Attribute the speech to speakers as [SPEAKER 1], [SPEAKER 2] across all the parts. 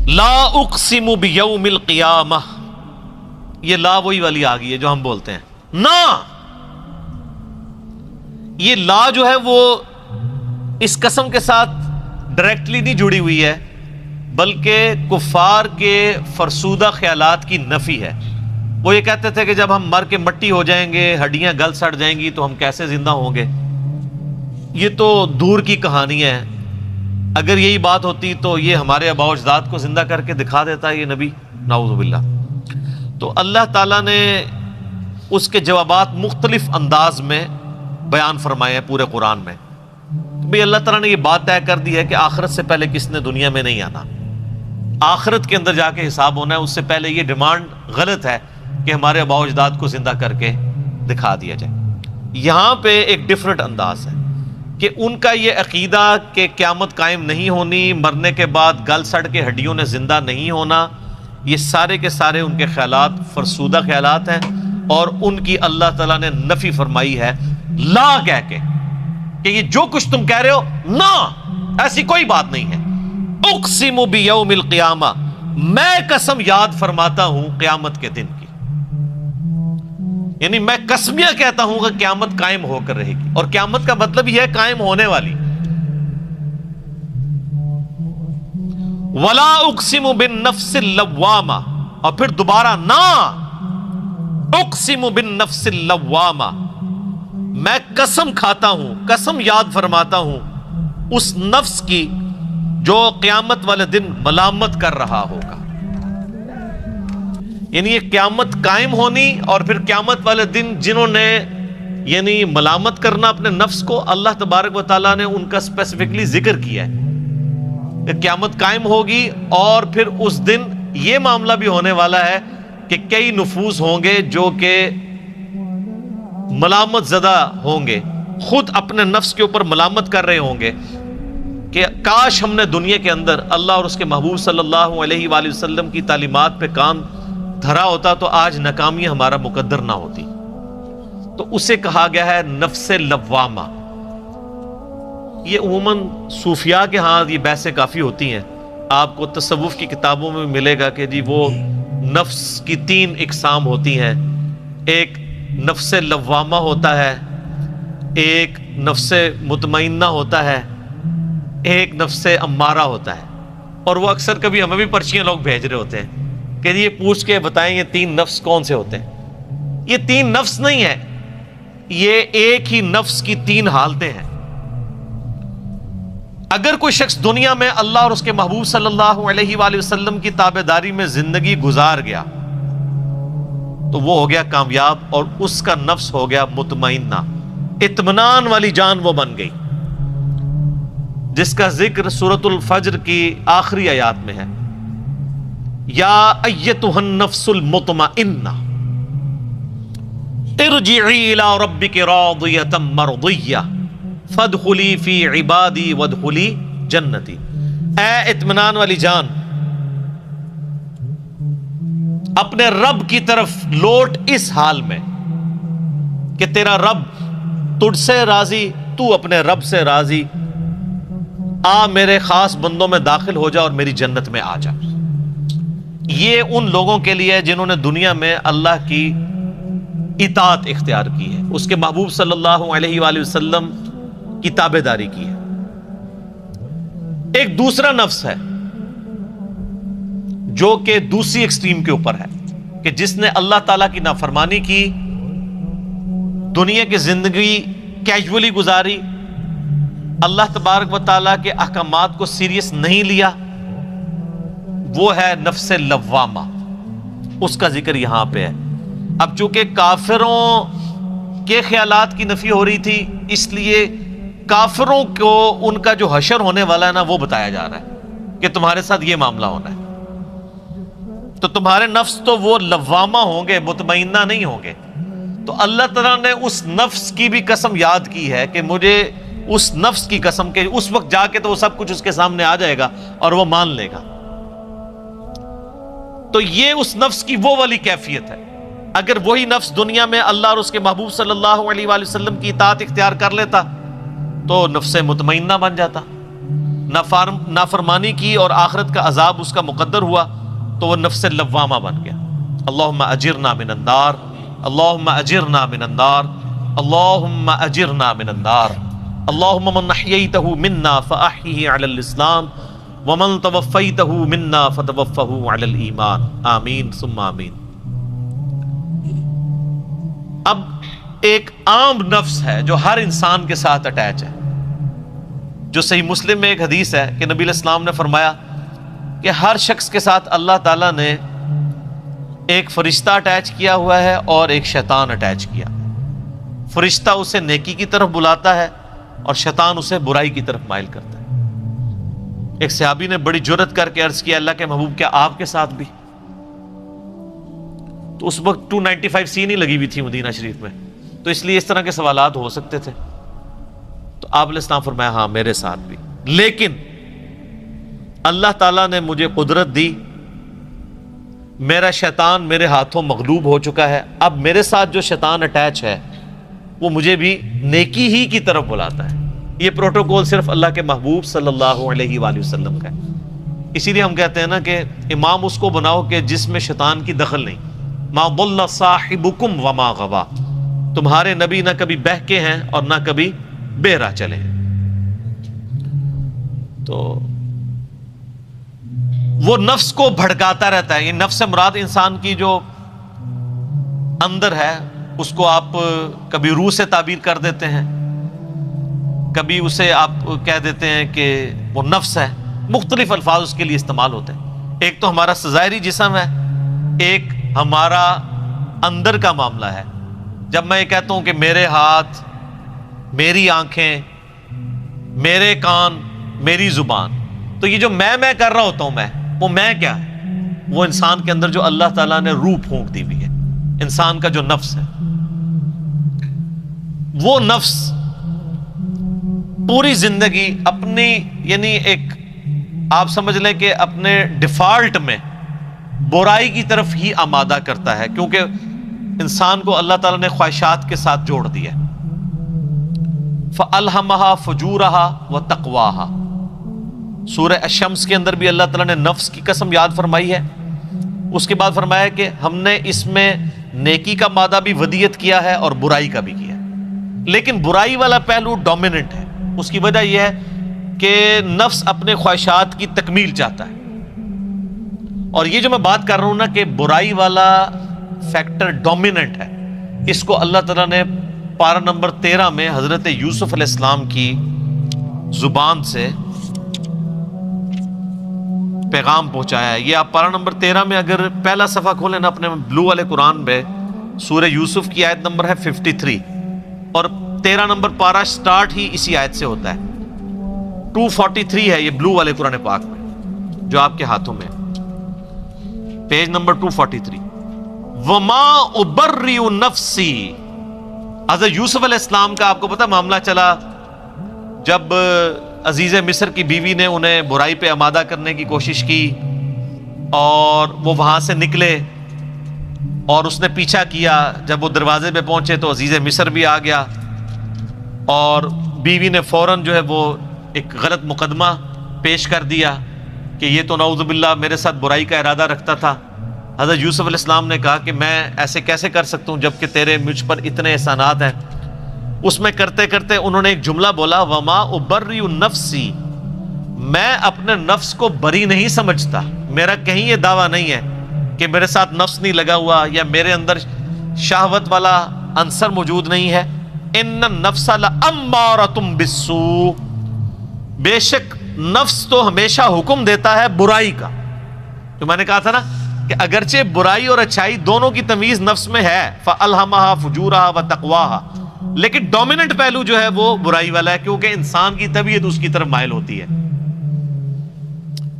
[SPEAKER 1] لا اقسم بیوم القیامہ، یہ لا وہی والی آ گئی ہے جو ہم بولتے ہیں نا، یہ لا جو ہے وہ اس قسم کے ساتھ ڈائریکٹلی نہیں جڑی ہوئی ہے، بلکہ کفار کے فرسودہ خیالات کی نفی ہے۔ وہ یہ کہتے تھے کہ جب ہم مر کے مٹی ہو جائیں گے، ہڈیاں گل سڑ جائیں گی تو ہم کیسے زندہ ہوں گے، یہ تو دور کی کہانی ہے۔ اگر یہی بات ہوتی تو یہ ہمارے آباء و اجداد کو زندہ کر کے دکھا دیتا ہے یہ نبی، نعوذ باللہ۔ تو اللہ تعالیٰ نے اس کے جوابات مختلف انداز میں بیان فرمائے ہیں پورے قرآن میں۔ بھئی اللہ تعالیٰ نے یہ بات طے کر دی ہے کہ آخرت سے پہلے کس نے دنیا میں نہیں آنا، آخرت کے اندر جا کے حساب ہونا ہے، اس سے پہلے یہ ڈیمانڈ غلط ہے کہ ہمارے آباء و اجداد کو زندہ کر کے دکھا دیا جائے۔ یہاں پہ ایک ڈیفرنٹ انداز ہے کہ ان کا یہ عقیدہ کہ قیامت قائم نہیں ہونی، مرنے کے بعد گل سڑ کے ہڈیوں نے زندہ نہیں ہونا، یہ سارے کے سارے ان کے خیالات فرسودہ خیالات ہیں، اور ان کی اللہ تعالیٰ نے نفی فرمائی ہے لا کہہ کے کہ یہ جو کچھ تم کہہ رہے ہو نا، ایسی کوئی بات نہیں ہے۔ اقسم بیوم القیامہ، میں قسم یاد فرماتا ہوں قیامت کے دن کی، یعنی میں قسمیہ کہتا ہوں کہ قیامت قائم ہو کر رہے گی، اور قیامت کا مطلب یہ ہے قائم ہونے والی۔ ولا اقسم بالنفس اللوامہ، اور پھر دوبارہ نا اقسم بالنفس اللوامہ، میں قسم کھاتا ہوں، قسم یاد فرماتا ہوں اس نفس کی جو قیامت والے دن ملامت کر رہا ہوگا۔ یعنی یہ قیامت قائم ہونی اور پھر قیامت والے دن جنہوں نے یعنی ملامت کرنا اپنے نفس کو، اللہ تبارک و تعالیٰ نے ان کا اسپیسیفکلی ذکر کیا ہے کہ قیامت قائم ہوگی، اور پھر اس دن یہ معاملہ بھی ہونے والا ہے کہ کئی نفوس ہوں گے جو کہ ملامت زدہ ہوں گے، خود اپنے نفس کے اوپر ملامت کر رہے ہوں گے کہ کاش ہم نے دنیا کے اندر اللہ اور اس کے محبوب صلی اللہ علیہ وآلہ وسلم کی تعلیمات پہ کام دھرا ہوتا تو آج ناکامی ہمارا مقدر نہ ہوتی۔ تو اسے کہا گیا ہے نفس لوامہ۔ یہ عموماً صوفیاء کے ہاں یہ بحثیں کافی ہوتی ہیں، آپ کو تصوف کی کتابوں میں ملے گا کہ جی وہ نفس کی 3 اقسام ہوتی ہیں، ایک نفس لوامہ ہوتا ہے، ایک نفس مطمئنہ ہوتا ہے، ایک نفس امارہ ہوتا ہے۔ اور وہ اکثر کبھی ہمیں بھی پرچیاں لوگ بھیج رہے ہوتے ہیں کہ یہ پوچھ کے بتائیں یہ 3 نفس کون سے ہوتے ہیں۔ یہ 3 نفس نہیں ہے، یہ ایک ہی نفس کی 3 حالتیں ہیں۔ اگر کوئی شخص دنیا میں اللہ اور اس کے محبوب صلی اللہ علیہ وآلہ وسلم کی تابعداری میں زندگی گزار گیا تو وہ ہو گیا کامیاب، اور اس کا نفس ہو گیا مطمئنہ، اطمینان والی جان وہ بن گئی، جس کا ذکر سورۃ الفجر کی آخری آیات میں ہے۔ یا ایتھا النفس المطمئنہ ارجعی الی ربک راضیۃ مرضیہ فادخلی فی عبادی وادخلی جنتی، اے اطمینان والی جان، اپنے رب کی طرف لوٹ اس حال میں کہ تیرا رب تجھ سے راضی، تو اپنے رب سے راضی، آ میرے خاص بندوں میں داخل ہو جا اور میری جنت میں آ جا۔ یہ ان لوگوں کے لیے جنہوں نے دنیا میں اللہ کی اطاعت اختیار کی ہے، اس کے محبوب صلی اللہ علیہ وآلہ وسلم کی تابعداری کی ہے۔ ایک دوسرا نفس ہے جو کہ دوسری ایکسٹریم کے اوپر ہے کہ جس نے اللہ تعالیٰ کی نافرمانی کی، دنیا کی زندگی کیجولی گزاری، اللہ تبارک و تعالیٰ کے احکامات کو سیریس نہیں لیا، وہ ہے نفس لوامہ، اس کا ذکر یہاں پہ ہے۔ اب چونکہ کافروں کے خیالات کی نفی ہو رہی تھی، اس لیے کافروں کو ان کا جو حشر ہونے والا ہے نا وہ بتایا جا رہا ہے کہ تمہارے ساتھ یہ معاملہ ہونا ہے۔ تو تمہارے نفس تو وہ لوامہ ہوں گے، مطمئنہ نہیں ہوں گے۔ تو اللہ تعالیٰ نے اس نفس کی بھی قسم یاد کی ہے کہ مجھے اس نفس کی قسم کے اس وقت جا کے تو وہ سب کچھ اس کے سامنے آ جائے گا اور وہ مان لے گا۔ تو یہ اس نفس کی وہ والی کیفیت ہے۔ اگر وہی نفس دنیا میں اللہ اور اس کے محبوب صلی اللہ علیہ وآلہ وسلم کی اطاعت اختیار کر لیتا تو نفس مطمئنہ بن جاتا، نافرمانی کی اور آخرت کا عذاب اس کا مقدر ہوا تو وہ نفس لوامہ بن گیا. اللہم اجرنا من النار، اللہم اجرنا من النار، اللہم اجرنا من النار. اللہم من احییتہ منا فاحیہ علی الاسلام ومن توفیتہ منا فتوفہ علی الایمان. آمین ثم آمین. اب ایک عام نفس ہے جو ہر انسان کے ساتھ اٹیچ ہے، جو صحیح مسلم میں ایک حدیث ہے کہ نبی علیہ السلام نے فرمایا کہ ہر شخص کے ساتھ اللہ تعالیٰ نے ایک فرشتہ اٹیچ کیا ہوا ہے اور ایک شیطان اٹیچ کیا. فرشتہ اسے نیکی کی طرف بلاتا ہے اور شیطان اسے برائی کی طرف مائل کرتا ہے. ایک صحابی نے بڑی جرت کر کے عرض کیا اللہ کے محبوب کیا آپ کے ساتھ بھی؟ تو اس وقت 295C نہیں لگی ہوئی تھی مدینہ شریف میں، تو اس لیے اس طرح کے سوالات ہو سکتے تھے. تو آپ علیہ السلام فرمایا ہاں میرے ساتھ بھی، لیکن اللہ تعالیٰ نے مجھے قدرت دی، میرا شیطان میرے ہاتھوں مغلوب ہو چکا ہے، اب میرے ساتھ جو شیطان اٹیچ ہے وہ مجھے بھی نیکی ہی کی طرف بلاتا ہے. یہ پروٹوکول صرف اللہ کے محبوب صلی اللہ علیہ وآلہ وسلم کا ہے. اسی لیے ہم کہتے ہیں نا کہ امام اس کو بناؤ کہ جس میں شیطان کی دخل نہیں. ما ضل صاحبکم وما غوا، تمہارے نبی نہ کبھی بہکے ہیں اور نہ کبھی بے راہ چلے ہیں. تو وہ نفس کو بھڑکاتا رہتا ہے. یہ نفس مراد انسان کی جو اندر ہے، اس کو آپ کبھی روح سے تعبیر کر دیتے ہیں، کبھی اسے آپ کہہ دیتے ہیں کہ وہ نفس ہے. مختلف الفاظ اس کے لیے استعمال ہوتے ہیں. ایک تو ہمارا ظاہری جسم ہے، ایک ہمارا اندر کا معاملہ ہے. جب میں یہ کہتا ہوں کہ میرے ہاتھ، میری آنکھیں، میرے کان، میری زبان، تو یہ جو میں کر رہا ہوتا ہوں، وہ میں کیا ہے؟ وہ انسان کے اندر جو اللہ تعالیٰ نے روح پھونک دی ہوئی ہے، انسان کا جو نفس ہے. وہ نفس پوری زندگی اپنی، یعنی ایک آپ سمجھ لیں کہ اپنے ڈیفالٹ میں برائی کی طرف ہی آمادہ کرتا ہے، کیونکہ انسان کو اللہ تعالیٰ نے خواہشات کے ساتھ جوڑ دیا. فَأَلْهَمَهَا فُجُورَهَا وَتَقْوَاهَا. سورہ الشمس کے اندر بھی اللہ تعالیٰ نے نفس کی قسم یاد فرمائی ہے. اس کے بعد فرمایا کہ ہم نے اس میں نیکی کا مادہ بھی ودیت کیا ہے اور برائی کا بھی کیا ہے، لیکن برائی والا پہلو ڈومیننٹ ہے. اس کی وجہ یہ ہے کہ نفس اپنے خواہشات کی تکمیل چاہتا ہے. اور یہ جو میں بات کر رہا ہوں نا کہ برائی والا فیکٹر ڈومیننٹ ہے، اس کو اللہ تعالیٰ نے پارہ نمبر 13 میں حضرت یوسف علیہ السلام کی زبان سے پیغام پہنچایا ہے. یہ آپ پارہ نمبر 13 میں اگر پہلا صفحہ کھولیں نا اپنے بلو والے قرآن میں، سورہ یوسف کی آیت نمبر ہے 53، اور 13 نمبر پارہ سٹارٹ ہی اسی آیت سے ہوتا ہے. 243 ہے یہ بلو والے قرآن پاک میں جو آپ کے ہاتھوں میں، پیج نمبر 243. وما ابرئ نفسی. حضرت یوسف علیہ السلام کا آپ کو پتہ معاملہ چلا جب عزیز مصر کی بیوی نے انہیں برائی پہ آمادہ کرنے کی کوشش کی اور وہ وہاں سے نکلے اور اس نے پیچھا کیا. جب وہ دروازے پہ پہنچے تو عزیز مصر بھی آ گیا اور بیوی نے فوراً جو ہے وہ ایک غلط مقدمہ پیش کر دیا کہ یہ تو نعوذ باللہ میرے ساتھ برائی کا ارادہ رکھتا تھا. حضرت یوسف علیہ السلام نے کہا کہ میں ایسے کیسے کر سکتا ہوں جبکہ تیرے مجھ پر اتنے احسانات ہیں. اس میں کرتے کرتے انہوں نے ایک جملہ بولا، وما ابرئ نفسی، میں اپنے نفس کو بری نہیں سمجھتا. میرا کہیں یہ دعویٰ نہیں ہے کہ میرے ساتھ نفس نہیں لگا ہوا یا میرے اندر شہوت والا عنصر موجود نہیں ہے. ان النفس لامارۃ بالسوء، بے شک نفس تو ہمیشہ حکم دیتا ہے برائی کا. جو میں نے کہا تھا نا کہ اگرچہ برائی اور اچھائی دونوں کی تمیز نفس میں ہے، فَأَلْهَمَهَا فُجُورَهَا وَتَقْوَاهَا، لیکن ڈومیننٹ پہلو جو ہے وہ برائی والا ہے، کیونکہ انسان کی طبیعت اس کی طرف مائل ہوتی ہے.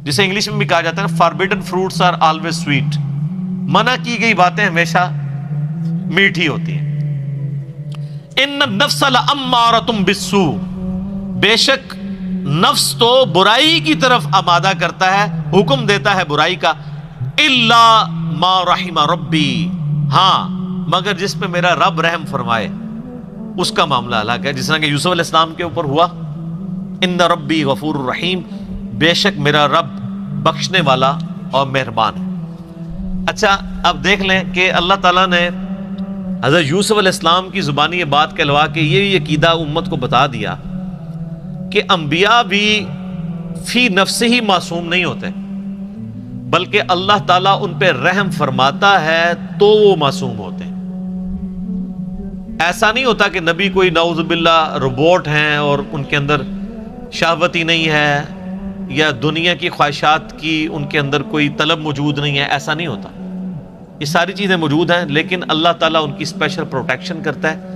[SPEAKER 1] جسے انگلش میں بھی کہا جاتا ہے forbidden fruits are always sweet, منع کی گئی باتیں ہمیشہ میٹھی ہوتی ہیں. ان النفس لامارۃ بالسوء، بے شک نفس تو برائی کی طرف آمادہ کرتا ہے، حکم دیتا ہے برائی کا. الا ما رحم ربی، ہاں مگر جس پہ میرا رب رحم فرمائے اس کا معاملہ الگ ہے. جس طرح کہ یوسف علیہ السلام کے اوپر ہوا، ان ربی غفور الرحیم، بے شک میرا رب بخشنے والا اور مہربان ہے۔ اچھا اب دیکھ لیں کہ اللہ تعالیٰ نے حضرت یوسف علیہ السلام کی زبانی یہ بات کہلوا کے یہ عقیدہ امت کو بتا دیا کہ انبیاء بھی فی نفس ہی معصوم نہیں ہوتے، بلکہ اللہ تعالیٰ ان پہ رحم فرماتا ہے تو وہ معصوم ہوتے ہیں۔ ایسا نہیں ہوتا کہ نبی کوئی نعوذ باللہ روبوٹ ہیں اور ان کے اندر شہوت ہی نہیں ہے یا دنیا کی خواہشات کی ان کے اندر کوئی طلب موجود نہیں ہے، ایسا نہیں ہوتا۔ یہ ساری چیزیں موجود ہیں، لیکن اللہ تعالیٰ ان کی اسپیشل پروٹیکشن کرتا ہے۔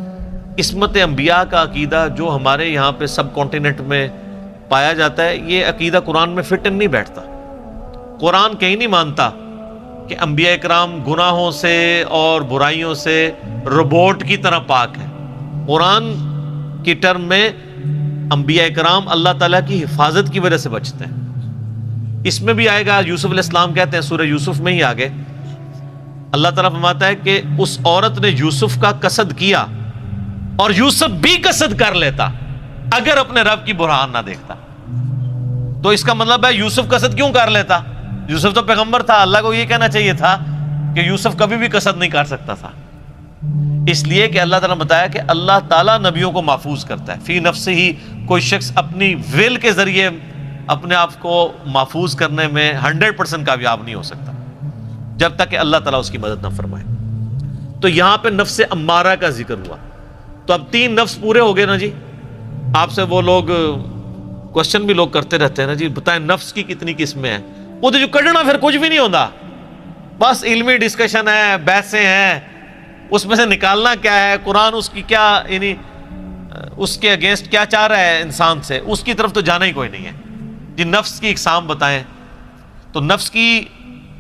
[SPEAKER 1] عصمت انبیاء کا عقیدہ جو ہمارے یہاں پہ سب کانٹیننٹ میں پایا جاتا ہے، یہ عقیدہ قرآن میں فٹ نہیں بیٹھتا۔ قرآن کہیں نہیں مانتا کہ انبیاء اکرام گناہوں سے اور برائیوں سے روبوٹ کی طرح پاک ہے۔ قرآن کی ٹرم میں انبیاء اکرام اللہ تعالیٰ کی حفاظت کی وجہ سے بچتے ہیں۔ اس میں بھی آئے گا، یوسف علیہ السلام کہتے ہیں سورہ یوسف میں ہی آگے اللہ تعالیٰ فرماتا ہے کہ اس عورت نے یوسف کا قصد کیا اور یوسف بھی قصد کر لیتا اگر اپنے رب کی برہان نہ دیکھتا۔ تو اس کا مطلب ہے یوسف قصد کیوں کر لیتا؟ یوسف تو پیغمبر تھا، اللہ کو یہ کہنا چاہیے تھا کہ یوسف کبھی بھی قصد نہیں کر سکتا تھا، اس لیے کہ اللہ تعالیٰ نے بتایا کہ اللہ تعالیٰ نبیوں کو محفوظ کرتا ہے۔ فی نفس ہی کوئی شخص اپنی ول کے ذریعے اپنے آپ کو محفوظ کرنے میں 100% کامیاب نہیں ہو سکتا جب تک کہ اللہ تعالیٰ اس کی مدد نہ فرمائے۔ تو یہاں پہ نفس امارہ کا ذکر ہوا، تو اب 3 نفس پورے ہو گئے نا جی۔ آپ سے وہ لوگ کوشچن بھی لوگ کرتے رہتے ہیں نا جی، بتائیں نفس کی کتنی قسمیں ہیں؟ وہ تو جو کڈنا پھر کچھ بھی نہیں ہوتا، بس علمی ڈسکشن ہے، بحثیں ہیں، اس میں سے نکالنا کیا ہے، قرآن اس کی کیا یعنی اس کے اگینسٹ کیا چاہ رہا ہے انسان سے، اس کی طرف تو جانا ہی کوئی نہیں ہے جی۔ نفس کی اقسام بتائیں، تو نفس کی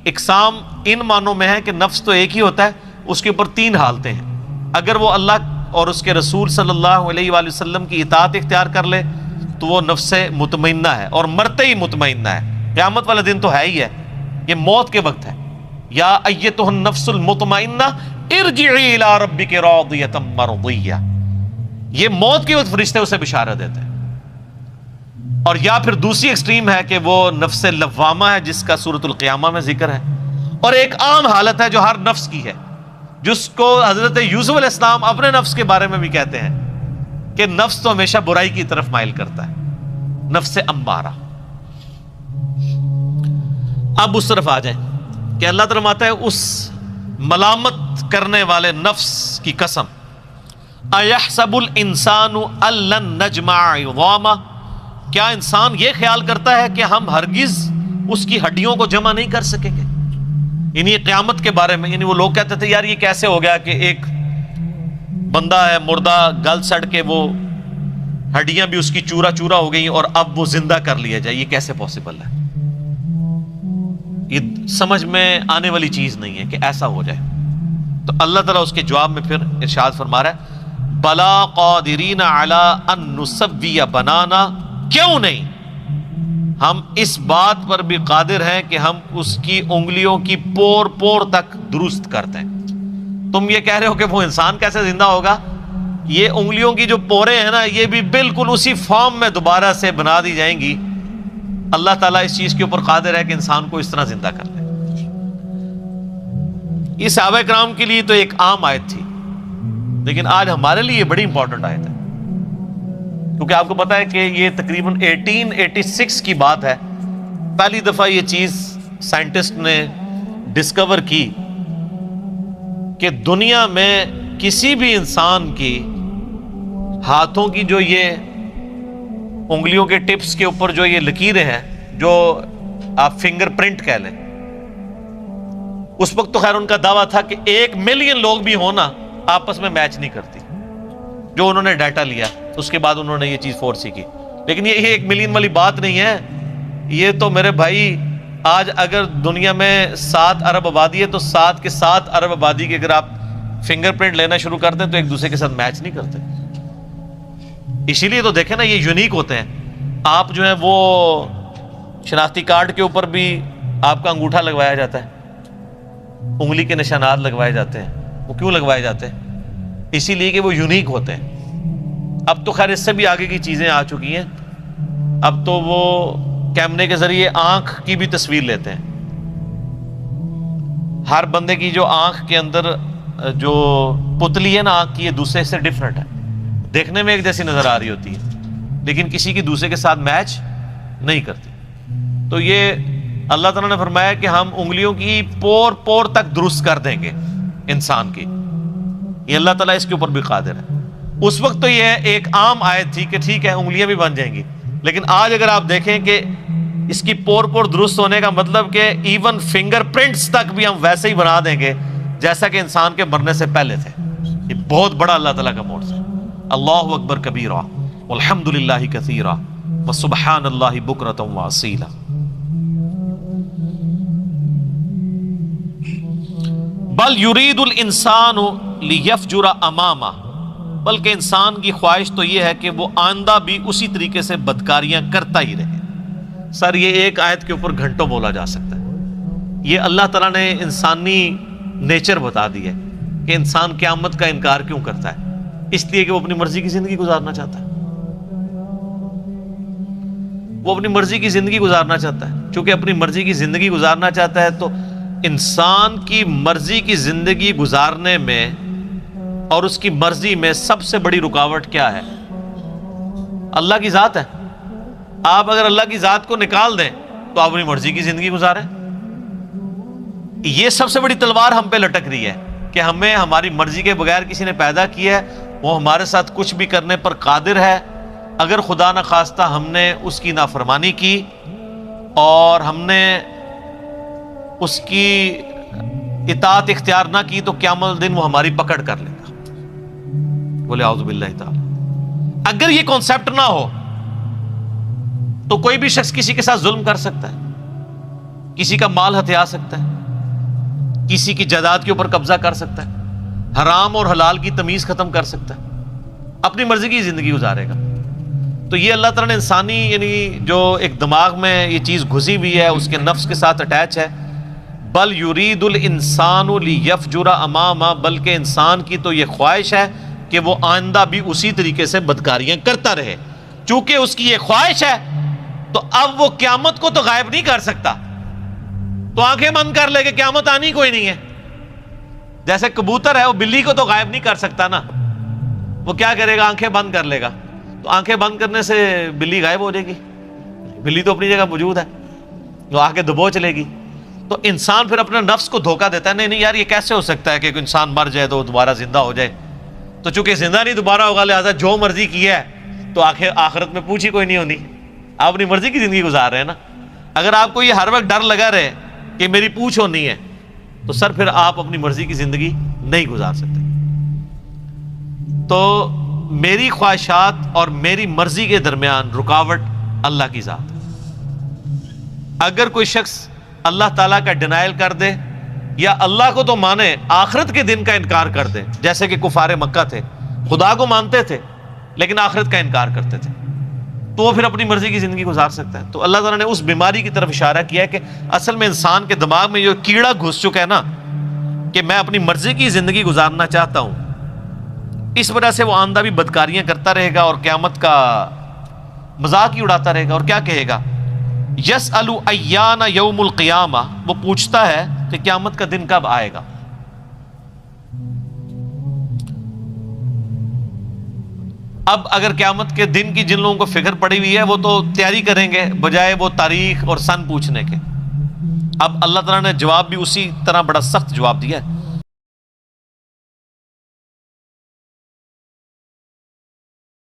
[SPEAKER 1] اقسام ان معنوں میں ہے کہ نفس تو ایک ہی ہوتا ہے، اس کے اوپر 3 حالتیں ہیں۔ اگر وہ اللہ اور اس کے رسول صلی اللہ علیہ وآلہ وسلم کی اطاعت اختیار کر لے تو وہ نفس مطمئنہ ہے، اور مرتے ہی مطمئنہ ہے۔ قیامت والا دن تو ہے ہی ہے، یہ موت کے وقت ہے۔ یا ایتہ النفس المطمئنہ ارجعی الی ربک راضیۃ مرضیہ، یہ موت کے وقت فرشتے اسے بشارت دیتے ہیں۔ اور یا پھر دوسری ایکسٹریم ہے کہ وہ نفس لوامہ ہے جس کا سورۃ القیامہ میں ذکر ہے، اور ایک عام حالت ہے جو ہر نفس کی ہے، جس کو حضرت یوسف علیہ السلام اپنے نفس کے بارے میں بھی کہتے ہیں کہ نفس تو ہمیشہ برائی کی طرف مائل کرتا ہے، نفس امارہ۔ اب اس طرف آ جائیں کہ اللہ تعالیٰ فرماتا ہے اس ملامت کرنے والے نفس کی قسم، اَيَحْسَبُ الْإِنسَانُ أَلَّن نَجْمَعَ عِظَامَهُ، کیا انسان یہ خیال کرتا ہے کہ ہم ہرگز اس کی ہڈیوں کو جمع نہیں کر سکیں گے؟ یعنی قیامت کے بارے میں، یعنی وہ لوگ کہتے تھے یار یہ کیسے ہو گیا کہ ایک بندہ ہے مردہ گل سڑ کے وہ ہڈیاں بھی اس کی چورا چورا ہو گئی اور اب وہ زندہ کر لیا جائے، یہ کیسے پاسبل ہے؟ یہ سمجھ میں آنے والی چیز نہیں ہے کہ ایسا ہو جائے۔ تو اللہ تعالیٰ اس کے جواب میں پھر ارشاد فرما رہا ہے بلا قادرین علی ان نسوی بنانا، کیوں نہیں، ہم اس بات پر بھی قادر ہیں کہ ہم اس کی انگلیوں کی پور پور تک درست کر دیں۔ تم یہ کہہ رہے ہو کہ وہ انسان کیسے زندہ ہوگا، یہ انگلیوں کی جو پوریں ہیں نا یہ بھی بالکل اسی فارم میں دوبارہ سے بنا دی جائیں گی۔ اللہ تعالیٰ اس چیز کے اوپر قادر ہے کہ انسان کو اس طرح زندہ کر دے۔ یہ صحابہ کرام کے لیے تو ایک عام آیت تھی، لیکن آج ہمارے لیے یہ بڑی امپورٹنٹ آیت ہے، کیونکہ آپ کو پتا ہے کہ یہ تقریباً 1886 کی بات ہے، پہلی دفعہ یہ چیز سائنٹسٹ نے ڈسکور کی کہ دنیا میں کسی بھی انسان کی ہاتھوں کی جو یہ انگلیوں کے ٹپس کے اوپر جو یہ لکیریں ہیں، جو آپ فنگر پرنٹ کہہ لیں، اس وقت تو خیر ان کا دعویٰ تھا کہ 1 ملین لوگ بھی ہونا آپس میں میچ نہیں کرتی، جو انہوں نے ڈیٹا لیا اس کے بعد انہوں نے یہ چیز فورسی کی۔ لیکن یہ 1 ملین والی بات نہیں ہے، یہ تو میرے بھائی آج اگر دنیا میں 7 ارب آبادی ہے تو 7 کے 7 ارب آبادی کے اگر آپ فنگر پرنٹ لینا شروع کر دیں تو ایک دوسرے کے ساتھ میچ نہیں کرتے۔ اسی لیے تو دیکھیں نا یہ یونیک ہوتے ہیں۔ آپ جو ہیں وہ شناختی کارڈ کے اوپر بھی آپ کا انگوٹھا لگوایا جاتا ہے، انگلی کے نشانات لگوائے جاتے ہیں۔ وہ کیوں لگوائے جاتے ہیں؟ اسی لیے کہ وہ یونیک ہوتے ہیں۔ اب تو خیر اس سے بھی آگے کی چیزیں آ چکی ہیں، اب تو وہ کیمرے کے ذریعے آنکھ کی بھی تصویر لیتے ہیں. ہر بندے کی جو آنکھ کے اندر جو پتلی ہے نا آنکھ کی، یہ دوسرے سے ڈفرنٹ ہے. دیکھنے میں ایک جیسی نظر آ رہی ہوتی ہے لیکن کسی کی دوسرے کے ساتھ میچ نہیں کرتی. تو یہ اللہ تعالیٰ نے فرمایا کہ ہم انگلیوں کی پور پور تک درست کر دیں گے انسان کی. یہ اللہ تعالیٰ اس کے اوپر بھی قادر ہے. اس وقت تو یہ ایک عام آیت تھی کہ ٹھیک ہے انگلیاں بھی بن جائیں گی، لیکن آج اگر آپ دیکھیں کہ اس کی پور پور درست ہونے کا مطلب کہ ایون فنگر پرنٹس تک بھی ہم ویسے ہی بنا دیں گے جیسا کہ انسان کے مرنے سے پہلے تھے. یہ بہت بڑا اللہ تعالیٰ کا معجزہ ہے. اللہ اکبر کبیرہ والحمد للہ کثیرہ وسبحان اللہ بکرۃ واصیلا. بل یرید الانسان لیفجر امامہ، بلکہ انسان کی خواہش تو یہ ہے کہ وہ آئندہ بھی اسی طریقے سے بدکاریاں کرتا ہی رہے. سر یہ ایک آیت کے اوپر گھنٹوں بولا جا سکتا ہے. یہ اللہ تعالیٰ نے انسانی نیچر بتا دی ہے کہ انسان قیامت کا انکار کیوں کرتا ہے. اس لیے کہ وہ اپنی مرضی کی زندگی گزارنا چاہتا ہے. وہ اپنی مرضی کی زندگی گزارنا چاہتا ہے. چونکہ اپنی مرضی کی زندگی گزارنا چاہتا ہے تو انسان کی مرضی کی زندگی گزارنے میں اور اس کی مرضی میں سب سے بڑی رکاوٹ کیا ہے؟ اللہ کی ذات ہے. آپ اگر اللہ کی ذات کو نکال دیں تو آپ اپنی مرضی کی زندگی گزاریں. یہ سب سے بڑی تلوار ہم پہ لٹک رہی ہے کہ ہمیں ہماری مرضی کے بغیر کسی نے پیدا کیا ہے، وہ ہمارے ساتھ کچھ بھی کرنے پر قادر ہے. اگر خدا نہ خواستہ ہم نے اس کی نافرمانی کی اور ہم نے اس کی اطاعت اختیار نہ کی تو قیامت دن وہ ہماری پکڑ کر لے گا. بولے اعوذ باللہ تعالی. اگر یہ کانسیپٹ نہ ہو تو کوئی بھی شخص کسی کے ساتھ ظلم کر سکتا ہے، کسی کا مال ہتھیا سکتا ہے، کسی کی جائیداد کے اوپر قبضہ کر سکتا ہے، حرام اور حلال کی تمیز ختم کر سکتا ہے، اپنی مرضی کی زندگی گزارے گا. تو یہ اللہ تعالیٰ نے انسانی یعنی جو ایک دماغ میں یہ چیز گھسی ہوئی ہے، اس کے نفس کے ساتھ اٹیچ ہے. بل یرید الانسان لیفجر امامہ، بلکہ انسان کی تو یہ خواہش ہے کہ وہ آئندہ بھی اسی طریقے سے بدکاریاں کرتا رہے. چونکہ اس کی یہ خواہش ہے تو اب وہ قیامت کو تو غائب نہیں کر سکتا. تو آنکھیں بند کر لے کہ قیامت آنی کوئی نہیں ہے. جیسے کبوتر ہے وہ بلی کو تو غائب نہیں کر سکتا نا. وہ کیا کرے گا؟ آنکھیں بند کر لے گا. تو آنکھیں بند کرنے سے بلی غائب ہو جائے گی؟ بلی تو اپنی جگہ موجود ہے، وہ آ کے دبوچ لے گی. تو انسان پھر اپنے نفس کو دھوکہ دیتا ہے، نہیں نہیں یار یہ کیسے ہو سکتا ہے کہ کوئی انسان مر جائے تو دوبارہ زندہ ہو جائے. تو چونکہ زندہ نہیں دوبارہ ہوگا لہٰذا جو مرضی کیا ہے تو آخرت میں پوچھ ہی کوئی نہیں ہونی. آپ اپنی مرضی کی زندگی گزار رہے ہیں نا. اگر آپ کو یہ ہر وقت ڈر لگا رہے کہ میری پوچھ ہونی ہے تو سر پھر آپ اپنی مرضی کی زندگی نہیں گزار سکتے. تو میری خواہشات اور میری مرضی کے درمیان رکاوٹ اللہ کی ذات ہے. اگر کوئی شخص اللہ تعالیٰ کا ڈینائل کر دے یا اللہ کو تو مانے آخرت کے دن کا انکار کر دے، جیسے کہ کفار مکہ تھے، خدا کو مانتے تھے لیکن آخرت کا انکار کرتے تھے، تو وہ پھر اپنی مرضی کی زندگی گزار سکتا ہے. تو اللہ تعالیٰ نے اس بیماری کی طرف اشارہ کیا ہے کہ اصل میں انسان کے دماغ میں جو کیڑا گھس چکا ہے نا کہ میں اپنی مرضی کی زندگی گزارنا چاہتا ہوں، اس وجہ سے وہ آئندہ بھی بدکاریاں کرتا رہے گا اور قیامت کا مذاق ہی اڑاتا رہے گا. اور کیا کہے گا؟ یسأل ایان یوم القیامہ، وہ پوچھتا ہے کہ قیامت کا دن کب آئے گا. اب اگر قیامت کے دن کی جن لوگوں کو فکر پڑی ہوئی ہے وہ تو تیاری کریں گے بجائے وہ تاریخ اور سن پوچھنے کے. اب اللہ تعالیٰ نے جواب بھی اسی طرح بڑا سخت جواب دیا ہے